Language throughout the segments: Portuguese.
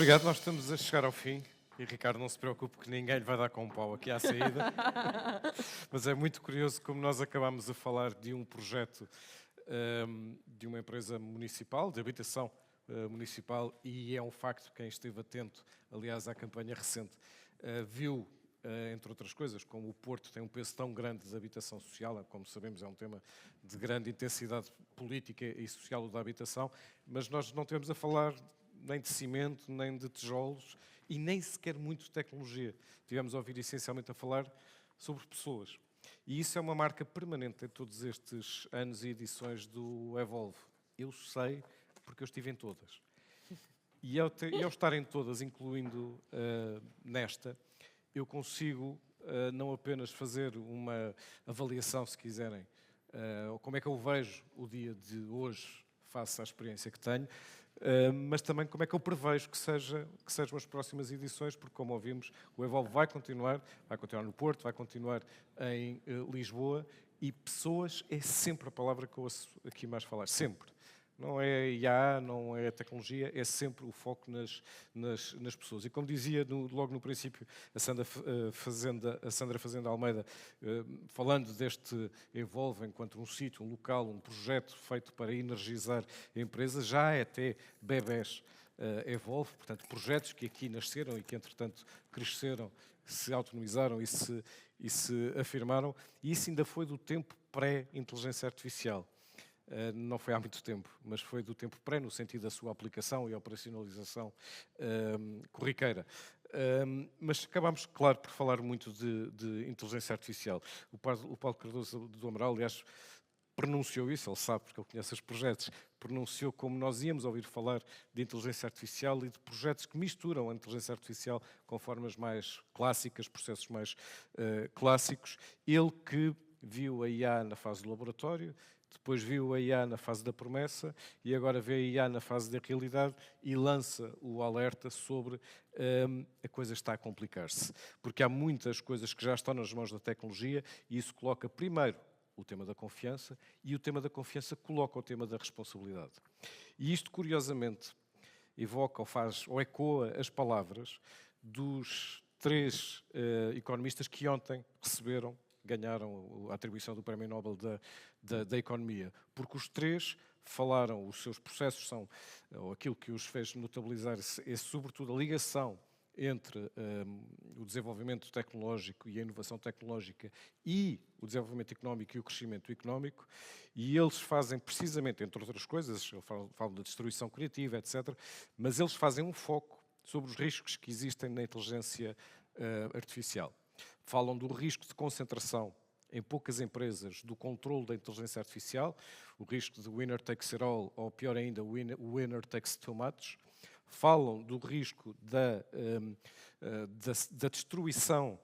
obrigado. Nós estamos a chegar ao fim. E Ricardo, não se preocupe que ninguém lhe vai dar com um pau aqui à saída. Mas é muito curioso como nós acabámos a falar de um projeto de uma empresa municipal, de habitação municipal, e é um facto, quem esteve atento, aliás, à campanha recente, viu, entre outras coisas, como o Porto tem um peso tão grande de habitação social, como sabemos é um tema de grande intensidade política e social da habitação, mas nós não temos a falar nem de cimento, nem de tijolos e nem sequer muito de tecnologia. Tivemos a ouvir essencialmente a falar sobre pessoas. E isso é uma marca permanente em todos estes anos e edições do Evolve. Eu sei porque eu estive em todas. E ao estar em todas, incluindo nesta, eu consigo não apenas fazer uma avaliação, se quiserem, como é que eu vejo o dia de hoje face à experiência que tenho, mas também como é que eu prevejo que sejam as próximas edições, porque, como ouvimos, o Evolve vai continuar no Porto, vai continuar em Lisboa, e pessoas é sempre a palavra que eu ouço aqui mais falar, sempre. Não é IA, não é tecnologia, é sempre o foco nas pessoas. E como dizia logo no princípio a Sandra Fazenda Almeida, falando deste Evolve enquanto um sítio, um local, um projeto feito para energizar empresas, já é até bebés Evolve, portanto, projetos que aqui nasceram e que, entretanto, cresceram, se autonomizaram e se afirmaram, e isso ainda foi do tempo pré-inteligência artificial. Não foi há muito tempo, mas foi do tempo pré, no sentido da sua aplicação e operacionalização corriqueira. Mas acabámos, claro, por falar muito de inteligência artificial. O Paulo Cardoso do Amaral, aliás, pronunciou isso, ele sabe porque ele conhece os projetos, pronunciou como nós íamos ouvir falar de inteligência artificial e de projetos que misturam a inteligência artificial com formas mais clássicas, processos mais clássicos. Ele que viu a IA na fase do laboratório, depois viu a IA na fase da promessa e agora vê a IA na fase da realidade e lança o alerta sobre a coisa está a complicar-se. Porque há muitas coisas que já estão nas mãos da tecnologia e isso coloca primeiro o tema da confiança e o tema da confiança coloca o tema da responsabilidade. E isto, curiosamente, evoca ou ecoa as palavras dos três economistas que ontem ganharam a atribuição do Prémio Nobel da Economia, porque os três falaram, os seus processos são, ou aquilo que os fez notabilizar, é sobretudo a ligação entre o desenvolvimento tecnológico e a inovação tecnológica e o desenvolvimento económico e o crescimento económico, e eles fazem precisamente, entre outras coisas, falam da destruição criativa, etc., mas eles fazem um foco sobre os riscos que existem na inteligência artificial. Falam do risco de concentração em poucas empresas do controle da inteligência artificial, o risco de winner takes it all, ou pior ainda, winner takes too much. Falam do risco da destruição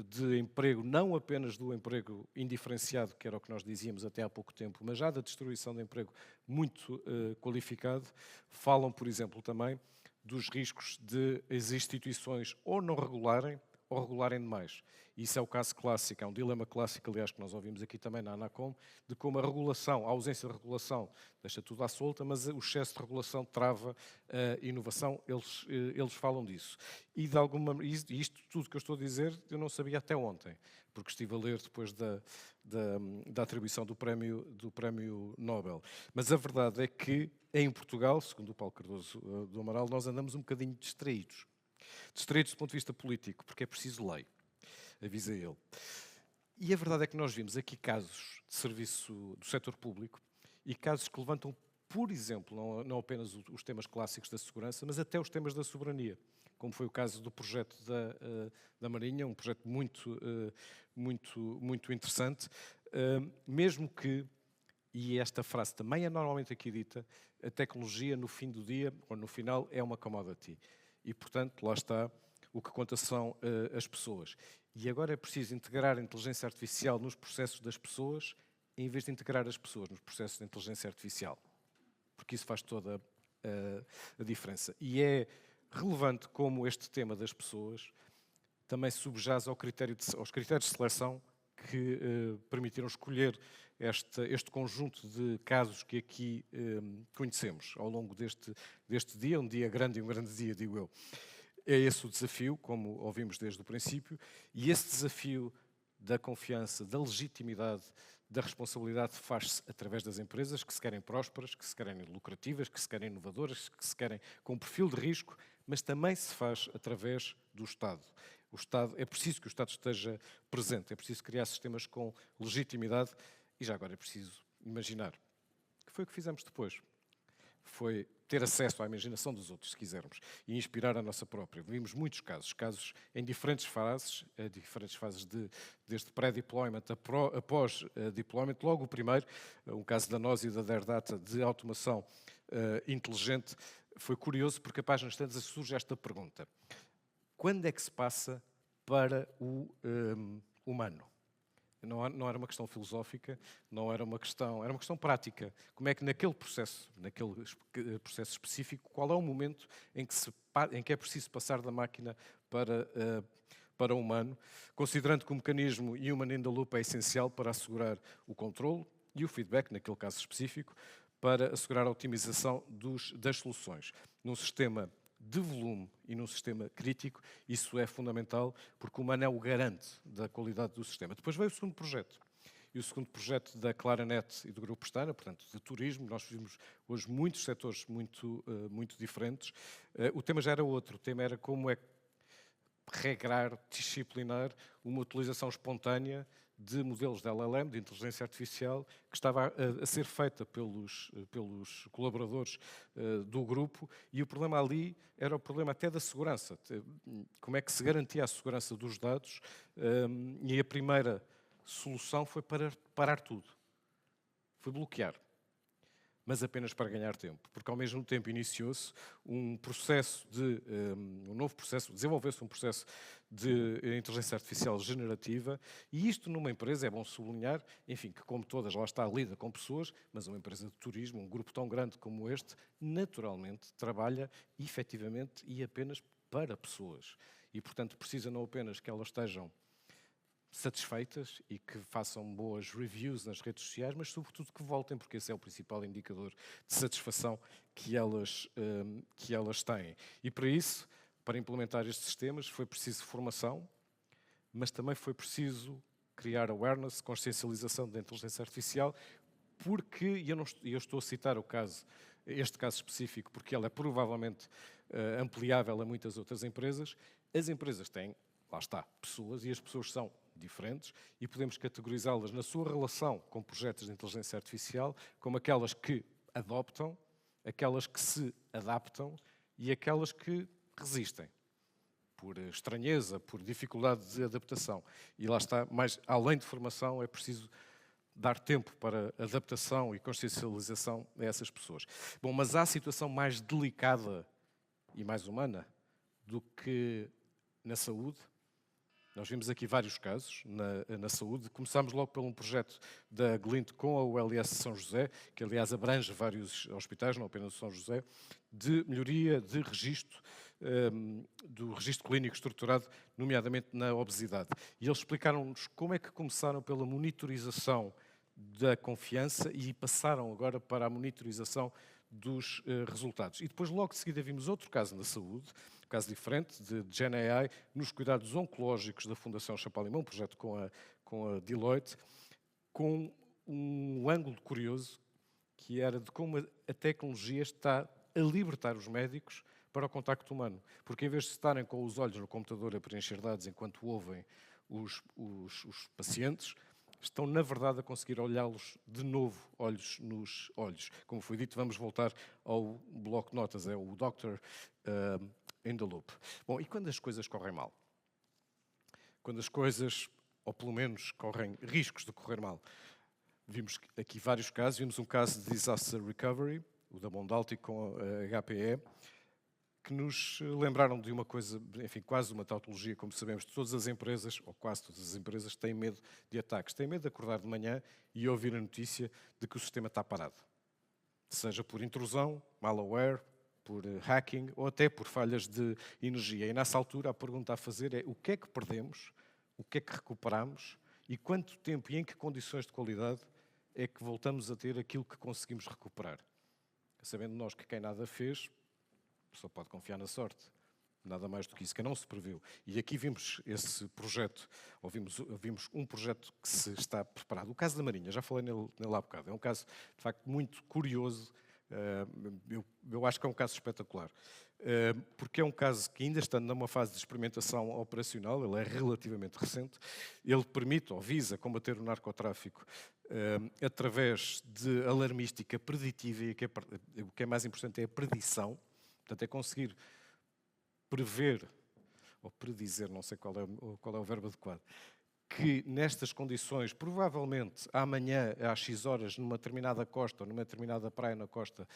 de emprego, não apenas do emprego indiferenciado, que era o que nós dizíamos até há pouco tempo, mas já da destruição de emprego muito qualificado. Falam, por exemplo, também dos riscos de as instituições ou não regularem, ou regularem demais. Isso é o caso clássico, é um dilema clássico, aliás, que nós ouvimos aqui também na Anacom, de como a regulação, a ausência de regulação, deixa tudo à solta, mas o excesso de regulação trava a inovação, eles falam disso. E isto tudo que eu estou a dizer, eu não sabia até ontem, porque estive a ler depois da atribuição do prémio Nobel. Mas a verdade é que, em Portugal, segundo o Paulo Cardoso do Amaral, nós andamos um bocadinho distraídos. Distraídos do ponto de vista político, porque é preciso lei, avisa ele. E a verdade é que nós vimos aqui casos de serviço do setor público e casos que levantam, por exemplo, não apenas os temas clássicos da segurança, mas até os temas da soberania, como foi o caso do projeto da Marinha, um projeto muito interessante, mesmo que, e esta frase também é normalmente aqui dita, a tecnologia no fim do dia, ou no final, é uma commodity. E, portanto, lá está, o que conta são as pessoas. E agora é preciso integrar a inteligência artificial nos processos das pessoas, em vez de integrar as pessoas nos processos de inteligência artificial. Porque isso faz toda a diferença. E é relevante como este tema das pessoas também subjaz aos critérios de seleção que permitiram escolher este conjunto de casos que aqui conhecemos ao longo deste dia, um dia grande e um grande dia, digo eu. É esse o desafio, como ouvimos desde o princípio, e esse desafio da confiança, da legitimidade, da responsabilidade faz-se através das empresas que se querem prósperas, que se querem lucrativas, que se querem inovadoras, que se querem com um perfil de risco, mas também se faz através do Estado. O Estado, é preciso que o Estado esteja presente, é preciso criar sistemas com legitimidade e já agora é preciso imaginar. Que foi o que fizemos depois? Foi ter acesso à imaginação dos outros, se quisermos, e inspirar a nossa própria. Vimos muitos casos em diferentes fases desde pré-deployment a pós-deployment. Logo o primeiro, um caso da NOS e da Derdata de automação inteligente, foi curioso porque a página instantes surge esta pergunta. Quando é que se passa para o humano? Não era uma questão filosófica, não era uma questão, era uma questão prática. Como é que naquele processo específico, qual é o momento em que é preciso passar da máquina para o humano, considerando que o mecanismo Human in the Loop é essencial para assegurar o controle e o feedback, naquele caso específico, para assegurar a otimização das soluções. Num sistema de volume e num sistema crítico, isso é fundamental, porque o humano é o garante da qualidade do sistema. Depois veio o segundo projeto. E o segundo projeto da Claranet e do Grupo Pestana, portanto, de turismo. Nós vimos hoje muitos setores muito diferentes. O tema já era outro. O tema era como é regrar, disciplinar uma utilização espontânea de modelos de LLM, de inteligência artificial, que estava a ser feita pelos colaboradores do grupo, e o problema ali era o problema até da segurança. Como é que se garantia a segurança dos dados? E a primeira solução foi parar tudo. Foi bloquear. Mas apenas para ganhar tempo, porque ao mesmo tempo iniciou-se um novo processo, desenvolveu-se um processo de inteligência artificial generativa, e isto numa empresa, é bom sublinhar, enfim, que como todas lá está, lida com pessoas, mas uma empresa de turismo, um grupo tão grande como este, naturalmente trabalha efetivamente e apenas para pessoas. E, portanto, precisa não apenas que elas estejam satisfeitas e que façam boas reviews nas redes sociais, mas sobretudo que voltem, porque esse é o principal indicador de satisfação que elas têm. E para isso, para implementar estes sistemas, foi preciso formação, mas também foi preciso criar awareness, consciencialização da inteligência artificial, porque, e eu estou a citar este caso específico, porque ele é provavelmente ampliável a muitas outras empresas. As empresas têm, lá está, pessoas, e as pessoas são diferentes, e podemos categorizá-las na sua relação com projetos de inteligência artificial como aquelas que adoptam, aquelas que se adaptam e aquelas que resistem por estranheza, por dificuldade de adaptação. E lá está, mas além de formação é preciso dar tempo para adaptação e consciencialização a essas pessoas. Bom, mas há situação mais delicada e mais humana do que na saúde. Nós vimos aqui vários casos na saúde. Começámos logo por um projeto da Glint com a ULS de São José, que aliás abrange vários hospitais, não apenas o São José, de melhoria de registro, do registro clínico estruturado, nomeadamente na obesidade. E eles explicaram-nos como é que começaram pela monitorização da confiança e passaram agora para a monitorização dos resultados. E depois, logo de seguida, vimos outro caso na saúde, um caso diferente, de GenAI, nos cuidados oncológicos da Fundação Champalimau, um projeto com a Deloitte, com um ângulo curioso, que era de como a tecnologia está a libertar os médicos para o contacto humano. Porque em vez de estarem com os olhos no computador a preencher dados enquanto ouvem os pacientes, estão, na verdade, a conseguir olhá-los de novo, olhos nos olhos. Como foi dito, vamos voltar ao bloco de notas, é o Dr. in the Loop. Bom, e quando as coisas correm mal? Quando as coisas, ou pelo menos, correm riscos de correr mal? Vimos aqui vários casos. Vimos um caso de Disaster Recovery, o da Mondalti com a HPE, que nos lembraram de uma coisa, enfim, quase uma tautologia, como sabemos, de todas as empresas, ou quase todas as empresas, têm medo de ataques. Têm medo de acordar de manhã e ouvir a notícia de que o sistema está parado. Seja por intrusão, malware, por hacking, ou até por falhas de energia. E nessa altura a pergunta a fazer é o que é que perdemos, o que é que recuperamos E quanto tempo e em que condições de qualidade é que voltamos a ter aquilo que conseguimos recuperar? Sabendo nós que quem nada fez, só pode confiar na sorte. Nada mais do que isso, que não se previu. E aqui vimos esse projeto, ou vimos um projeto que se está preparado. O caso da Marinha, já falei nele há bocado, é um caso, de facto, muito curioso. Eu acho que é um caso espetacular. Porque é um caso que ainda está numa fase de experimentação operacional, ele é relativamente recente, ele permite ou visa combater o narcotráfico através de alarmística preditiva, e o que é mais importante é a predição, portanto é conseguir prever, ou predizer, não sei qual é o verbo adequado, que nestas condições, provavelmente amanhã às X horas, numa determinada costa, ou numa determinada praia na costa,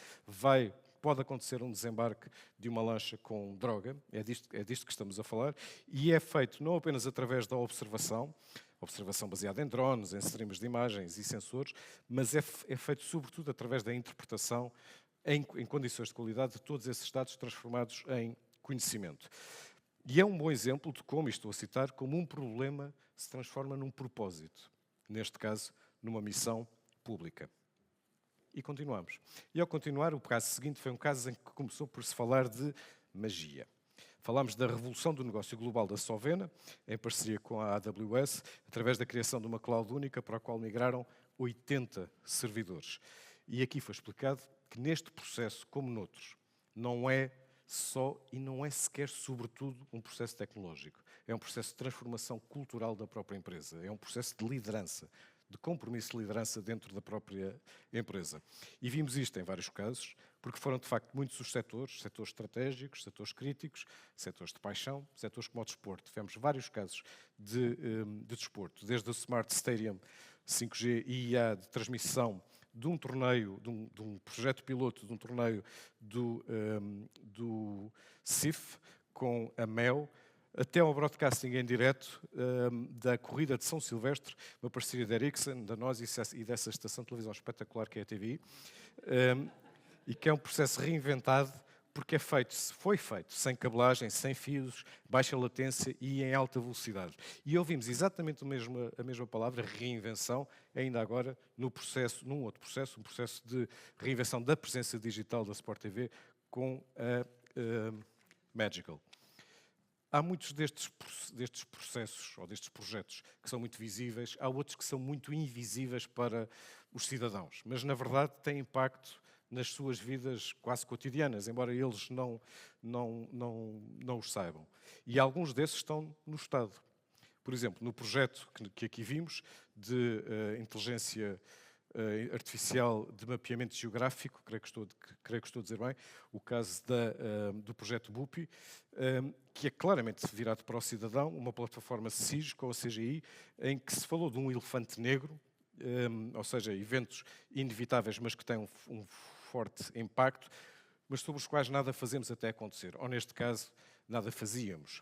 pode acontecer um desembarque de uma lancha com droga, é disto que estamos a falar, e é feito não apenas através da observação baseada em drones, em streams de imagens e sensores, mas é feito sobretudo através da interpretação em condições de qualidade de todos esses dados transformados em conhecimento. E é um bom exemplo de como, e estou a citar, como um problema se transforma num propósito. Neste caso, numa missão pública. E continuamos. E ao continuar, o caso seguinte foi um caso em que começou por se falar de magia. Falámos da revolução do negócio global da Sovena, em parceria com a AWS, através da criação de uma cloud única para a qual migraram 80 servidores. E aqui foi explicado que neste processo, como noutros, não é só e não é sequer, sobretudo, um processo tecnológico. É um processo de transformação cultural da própria empresa. É um processo de liderança, de compromisso de liderança dentro da própria empresa. E vimos isto em vários casos, porque foram, de facto, muitos os setores estratégicos, setores críticos, setores de paixão, setores como o desporto. Tivemos vários casos de desporto, desde o Smart Stadium 5G e IA de transmissão de um torneio, de um projeto piloto, de um torneio do CIF com a MEL, até ao broadcasting em direto da corrida de São Silvestre, uma parceria da Ericsson, da nós e dessa estação de televisão espetacular que é a TVI, e que é um processo reinventado porque foi feito sem cabelagem, sem fios, baixa latência e em alta velocidade. E ouvimos exatamente a mesma palavra, reinvenção, ainda agora num outro processo, um processo de reinvenção da presença digital da Sport TV com a Magical. Há muitos destes processos, ou destes projetos, que são muito visíveis, há outros que são muito invisíveis para os cidadãos, mas na verdade têm impacto nas suas vidas quase cotidianas, embora eles não os saibam. E alguns desses estão no Estado. Por exemplo, no projeto que aqui vimos, de inteligência artificial de mapeamento geográfico, creio que estou a dizer bem, o caso do projeto BUPI, que é claramente virado para o cidadão, uma plataforma SIS com a CGI, em que se falou de um elefante negro, ou seja, eventos inevitáveis, mas que têm um forte impacto, mas sobre os quais nada fazemos até acontecer. Ou, neste caso, nada fazíamos.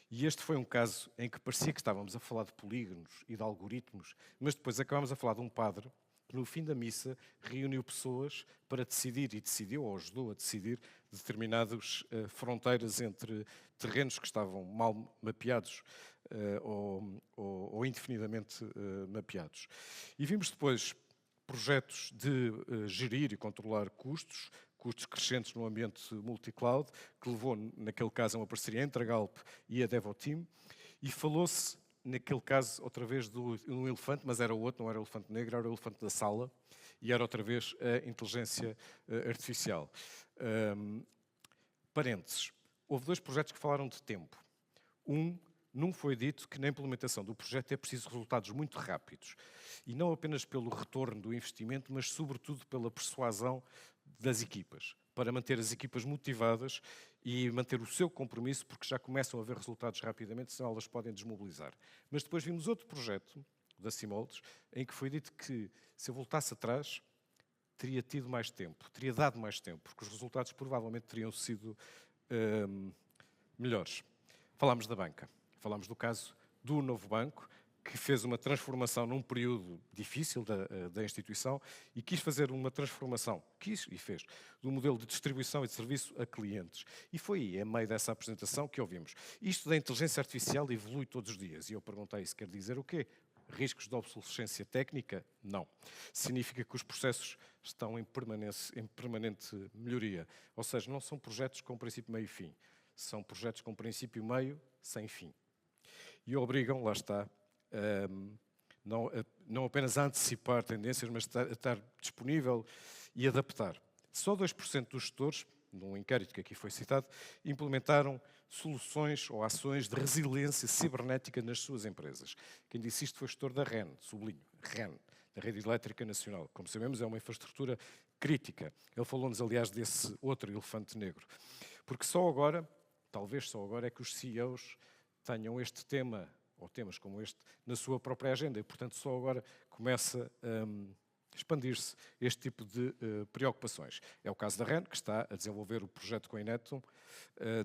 E este foi um caso em que parecia que estávamos a falar de polígonos e de algoritmos, mas depois acabámos a falar de um padre que, no fim da missa, reuniu pessoas para decidir, e decidiu, ou ajudou a decidir, determinadas fronteiras entre terrenos que estavam mal mapeados ou indefinidamente mapeados. E vimos depois projetos de gerir e controlar custos crescentes no ambiente multi-cloud, que levou, naquele caso, a uma parceria entre a Galp e a Devoteam, e falou-se, naquele caso, outra vez de um elefante, mas era o outro, não era o elefante negro, era o elefante da sala, e era outra vez a inteligência artificial. Parênteses. Houve dois projetos que falaram de tempo. Num foi dito que na implementação do projeto é preciso resultados muito rápidos. E não apenas pelo retorno do investimento, mas sobretudo pela persuasão das equipas, para manter as equipas motivadas e manter o seu compromisso, porque já começam a ver resultados rapidamente, senão elas podem desmobilizar. Mas depois vimos outro projeto, da Simoldes, em que foi dito que, se eu voltasse atrás, teria tido mais tempo, teria dado mais tempo, porque os resultados provavelmente teriam sido melhores. Falámos da banca. Falámos do caso do Novo Banco, que fez uma transformação num período difícil da instituição e quis fazer uma transformação, fez, do modelo de distribuição e de serviço a clientes. E foi aí, em meio dessa apresentação, que ouvimos. Isto da inteligência artificial evolui todos os dias. E eu perguntei, isso quer dizer o quê? Riscos de obsolescência técnica? Não. Significa que os processos estão em permanente melhoria. Ou seja, não são projetos com princípio, meio e fim. São projetos com princípio, meio, sem fim. E obrigam, lá está, não apenas a antecipar tendências, mas a estar disponível e adaptar. Só 2% dos gestores, num inquérito que aqui foi citado, implementaram soluções ou ações de resiliência cibernética nas suas empresas. Quem disse isto foi o gestor da REN, sublinho, REN, da Rede Elétrica Nacional. Como sabemos, é uma infraestrutura crítica. Ele falou-nos, aliás, desse outro elefante negro. Porque só agora, talvez só agora, é que os CEOs tenham este tema, ou temas como este, na sua própria agenda. E, portanto, só agora começa a expandir-se este tipo de preocupações. É o caso da REN, que está a desenvolver o projeto com a Inetum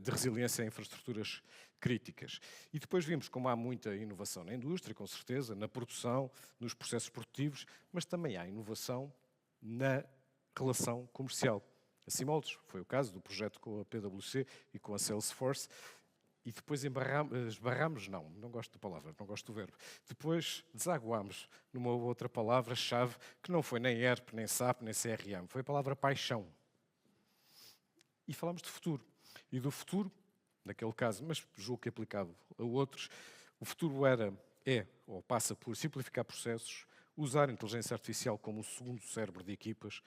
de resiliência em infraestruturas críticas. E depois vimos como há muita inovação na indústria, com certeza, na produção, nos processos produtivos, mas também há inovação na relação comercial. A Simoldes foi o caso do projeto com a PwC e com a Salesforce, e depois esbarramos, não gosto da palavra, não gosto do verbo. Depois desaguámos numa outra palavra-chave que não foi nem ERP, nem SAP, nem CRM. Foi a palavra paixão. E falámos de futuro. E do futuro, naquele caso, mas julgo que aplicado a outros, o futuro é ou passa por simplificar processos, usar a inteligência artificial como o segundo cérebro de equipas,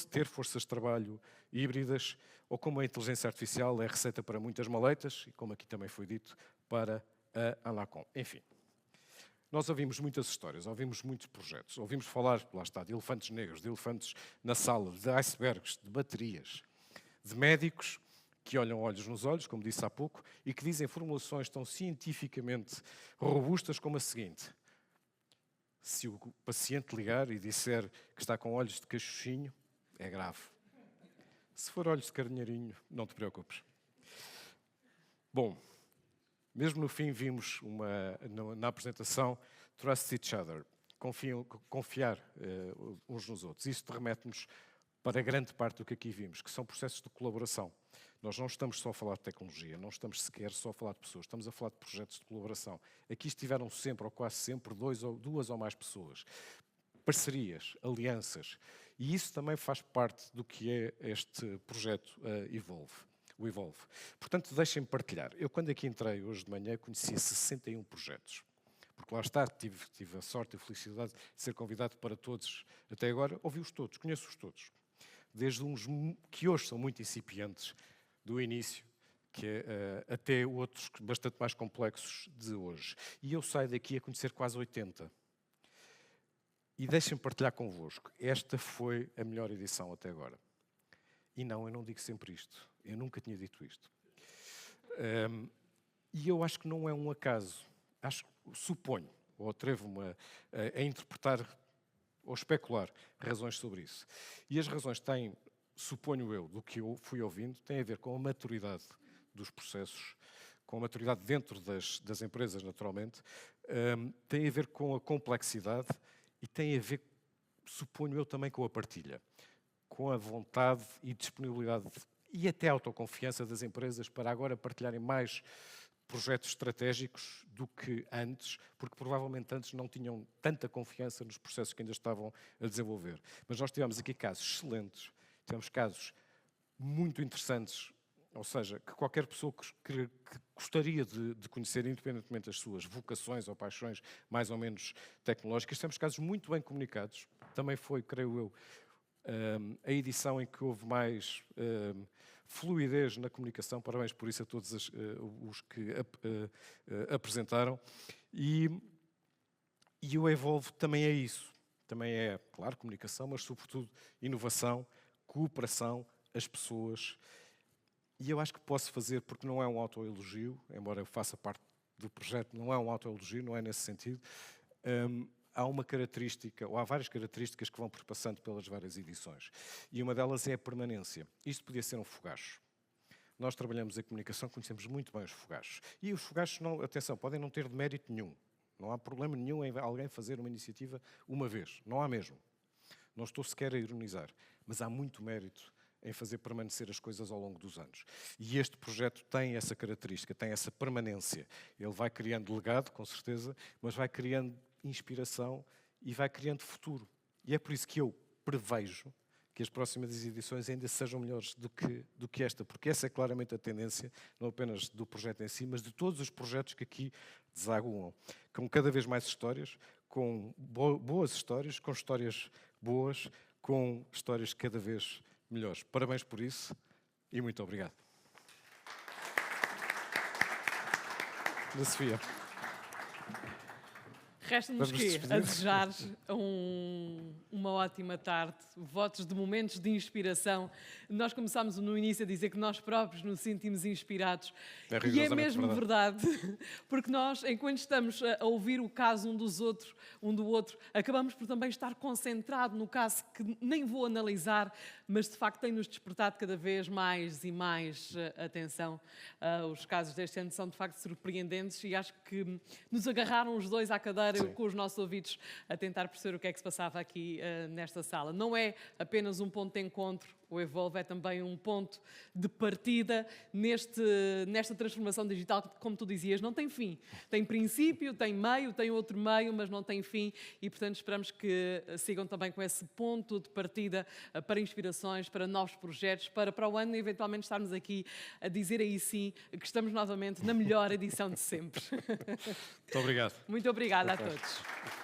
ter forças de trabalho híbridas, ou como a inteligência artificial é receita para muitas maleitas, e como aqui também foi dito, para a Anacom. Enfim, nós ouvimos muitas histórias, ouvimos muitos projetos, ouvimos falar, lá está, de elefantes negros, de elefantes na sala, de icebergs, de baterias, de médicos que olham olhos nos olhos, como disse há pouco, e que dizem formulações tão cientificamente robustas como a seguinte: se o paciente ligar e disser que está com olhos de cachuchinho, é grave. Se for olhos de carneirinho, não te preocupes. Bom, mesmo no fim vimos na apresentação Trust Each Other, confiar uns nos outros. Isto remete-nos para grande parte do que aqui vimos, que são processos de colaboração. Nós não estamos só a falar de tecnologia, não estamos sequer só a falar de pessoas, estamos a falar de projetos de colaboração. Aqui estiveram sempre, ou quase sempre, duas ou mais pessoas. Parcerias, alianças. E isso também faz parte do que é este projeto o Evolve. Portanto, deixem-me partilhar. Eu, quando aqui entrei hoje de manhã, conhecia 61 projetos. Porque lá está, tive a sorte e a felicidade de ser convidado para todos. Até agora, ouvi-os todos, conheço-os todos. Desde uns que hoje são muito incipientes, do início, até outros bastante mais complexos de hoje. E eu saio daqui a conhecer quase 80. E deixem-me partilhar convosco. Esta foi a melhor edição até agora. E não, eu não digo sempre isto. Eu nunca tinha dito isto. E eu acho que não é um acaso. Suponho, ou atrevo-me a interpretar ou especular razões sobre isso. E as razões têm, suponho eu, do que eu fui ouvindo, têm a ver com a maturidade dos processos, com a maturidade dentro das empresas, naturalmente, tem a ver com a complexidade e tem a ver, suponho eu, também com a partilha, com a vontade e disponibilidade e até a autoconfiança das empresas para agora partilharem mais projetos estratégicos do que antes, porque provavelmente antes não tinham tanta confiança nos processos que ainda estavam a desenvolver. Mas nós tivemos aqui casos excelentes, tivemos casos muito interessantes, ou seja, que qualquer pessoa que gostaria de conhecer, independentemente das suas vocações ou paixões mais ou menos tecnológicas, temos casos muito bem comunicados. Também foi, creio eu, a edição em que houve mais fluidez na comunicação. Parabéns por isso a todos os que apresentaram. E o Evolve também é isso. Também é, claro, comunicação, mas sobretudo inovação, cooperação, as pessoas. E eu acho que posso fazer, porque não é um autoelogio, embora eu faça parte do projeto, não é um autoelogio, não é nesse sentido. Há uma característica, ou há várias características que vão perpassando pelas várias edições. E uma delas é a permanência. Isto podia ser um fogacho. Nós trabalhamos em comunicação, conhecemos muito bem os fogachos. E os fogachos, não, atenção, podem não ter de mérito nenhum. Não há problema nenhum em alguém fazer uma iniciativa uma vez. Não há mesmo. Não estou sequer a ironizar. Mas há muito mérito em fazer permanecer as coisas ao longo dos anos. E este projeto tem essa característica, tem essa permanência. Ele vai criando legado, com certeza, mas vai criando inspiração e vai criando futuro. E é por isso que eu prevejo que as próximas edições ainda sejam melhores do que esta, porque essa é claramente a tendência, não apenas do projeto em si, mas de todos os projetos que aqui desaguam, com cada vez mais histórias, com boas histórias, com histórias boas, com histórias cada vez melhores. Parabéns por isso e muito obrigado. Ana Sofia. Resta-nos a desejar uma ótima tarde, votos de momentos de inspiração. Nós começámos no início a dizer que nós próprios nos sentimos inspirados. E é mesmo verdade, porque nós, enquanto estamos a ouvir o caso um do outro, acabamos por também estar concentrado no caso que nem vou analisar, mas de facto tem-nos despertado cada vez mais e mais atenção. Os casos deste ano são de facto surpreendentes e acho que nos agarraram os dois à cadeira, com os nossos ouvidos, a tentar perceber o que é que se passava aqui nesta sala. Não é apenas um ponto de encontro, o Evolve é também um ponto de partida nesta transformação digital que, como tu dizias, não tem fim. Tem princípio, tem meio, tem outro meio, mas não tem fim e, portanto, esperamos que sigam também com esse ponto de partida para inspirações, para novos projetos, para o ano eventualmente estarmos aqui a dizer aí sim que estamos novamente na melhor edição de sempre. Muito obrigado. Muito obrigada a todos.